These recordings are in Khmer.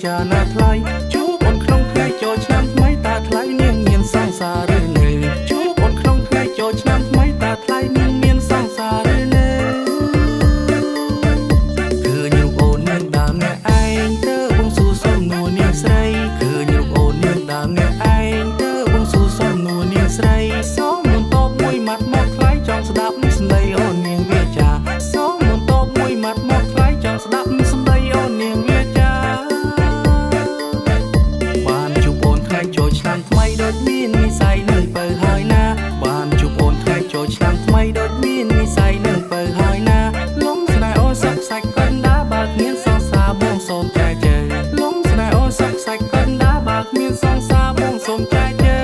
ចាណាថ្លៃជួបអូនក្នុងថ្ងៃចូលឆ្នាំថ្មីតាថ្លៃនាងមានសង្សារឬនៅជួបអូនក្នុងថ្ងៃចូលឆ្នាំថ្មីតាថ្លៃនាងមានសង្សារឬនៅឃើញរូបអូននាងដើមអ្នកឯងទៅបងសួរសំនួរនាងស្រីឃើញរូបអូននាងដើមអ្នកឯងទៅបងសួរសំនួរនាងស្រីសូមមុនតបមួយម៉ាត់មកថ្លៃចង់ស្ដាប់សម្ដីអូននាងវាចាសូមមុនតបមួយម៉ាត់មកថ្លៃចង់ស្ដាប់សម្ដីអូននាងវាចាបានជួបអូនថ្ងៃចូលឆ្នាំថ្មីដូចមាននិស័យនឹងបើហើយណាបានជួបអូនថ្ងៃចូលឆ្នាំថ្មីដូចមាននិស័យនឹងបើហើយណាលំស្នេហ៍អូនសុខសាច់កណ្ដាបើគ្មានសង្សារបងសូមចែកជើលំស្នេហ៍អូនសុខសាច់កណ្ដាបើគ្មានសង្សារបងសូមចែកជើ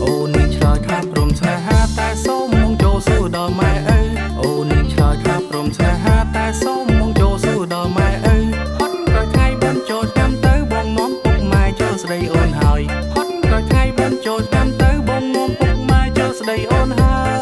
អូននឹងឆ្លើយថាព្រមស្នេហាតែសូមមកចូលសួរដល់ម៉ែឪអូននឹងឆ្លើយថាព្រមស្នេហាតែសូមមកចូលសួរដល់ម៉ែឪហត់ក្រោយថ្ងៃបានចូលឆ្នាំទៅបងនាំពុកម៉ែចូលស្ដីអូនហើយហត់ក្រោយថ្ងៃបានចូលឆ្នាំទៅបងនាំពុកម៉ែចូលស្ដីអូនហើយ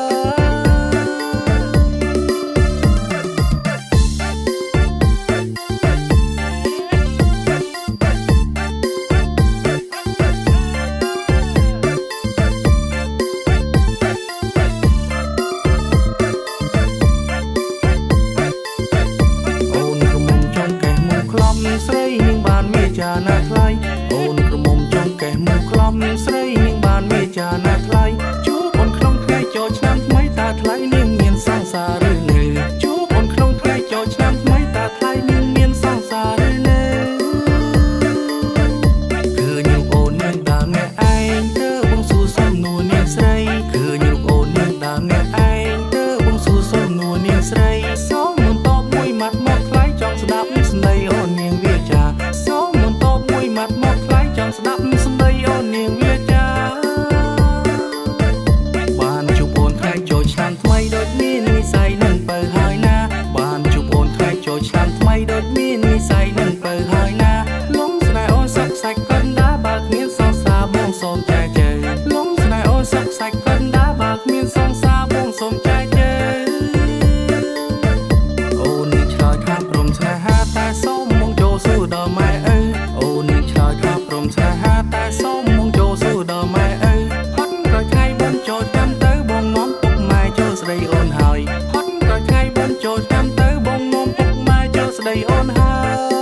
ស្រីនាងបានមេចាណាថ្លៃអូនក្រមុំចង់កេះមកខ្លំស្រីនាងបានមេចាណាថ្លៃជួបអូនក្នុងថ្ងៃចូលឆ្នាំថ្មីតាថ្លៃនាងមានសង្សារឬនៅជួបអូនក្នុងថ្ងៃចូលឆ្នាំថ្មីតាថ្លៃនាងមានសង្សារឬនៅឃើញរូបអូននាងដើមអ្នកឯងទៅបងសួរសំនួរនាងស្រីឃើញរូបអូននាងដើមអ្នកឯងទៅបងសួរសំនួរនាងស្រីសូមមុនតបមួយម៉ាត់មកថ្លៃចង់ស្ដាប់សម្ដីអូននាងវាចាសូមមុនតបមួយម៉ាត់មកថ្លៃចង់ស្ដាប់សម្ដីអូននាងវាចាបានជួបអូនថ្ងៃចូលឆ្នាំថ្មីដូចមាននិស័យនឹងបើហើយណាបានជួបអូនថ្ងៃចូលឆ្នាំថ្មីដូចមាននិស័យនឹងបើហើយណាលំស្នេហ៍អូនសុខសាច់កណ្ដាបើគ្មានសង្សារបងសូមចែកជើលំស្នេហ៍អូនសុខសាច់កណ្ដាបើគ្មានសង្សារបងសូមចែកជើអូននឹងឆ្លើយថាព្រមស្នេហាតែសូមមកចូលសួរដល់ម៉ែឪអូននឹងឆ្លើយថាព្រមស្នេហាតែសូមមកចូលសួរដល់ម៉ែឪហត់ក្រោយថ្ងៃបានចូលឆ្នាំទៅបងនាំពុកម៉ែចូលស្ដីអូនហើយហត់ក្រោយថ្ងៃបានចូលឆ្នាំទៅបងនាំពុកម៉ែចូលស្ដីអូនហើយ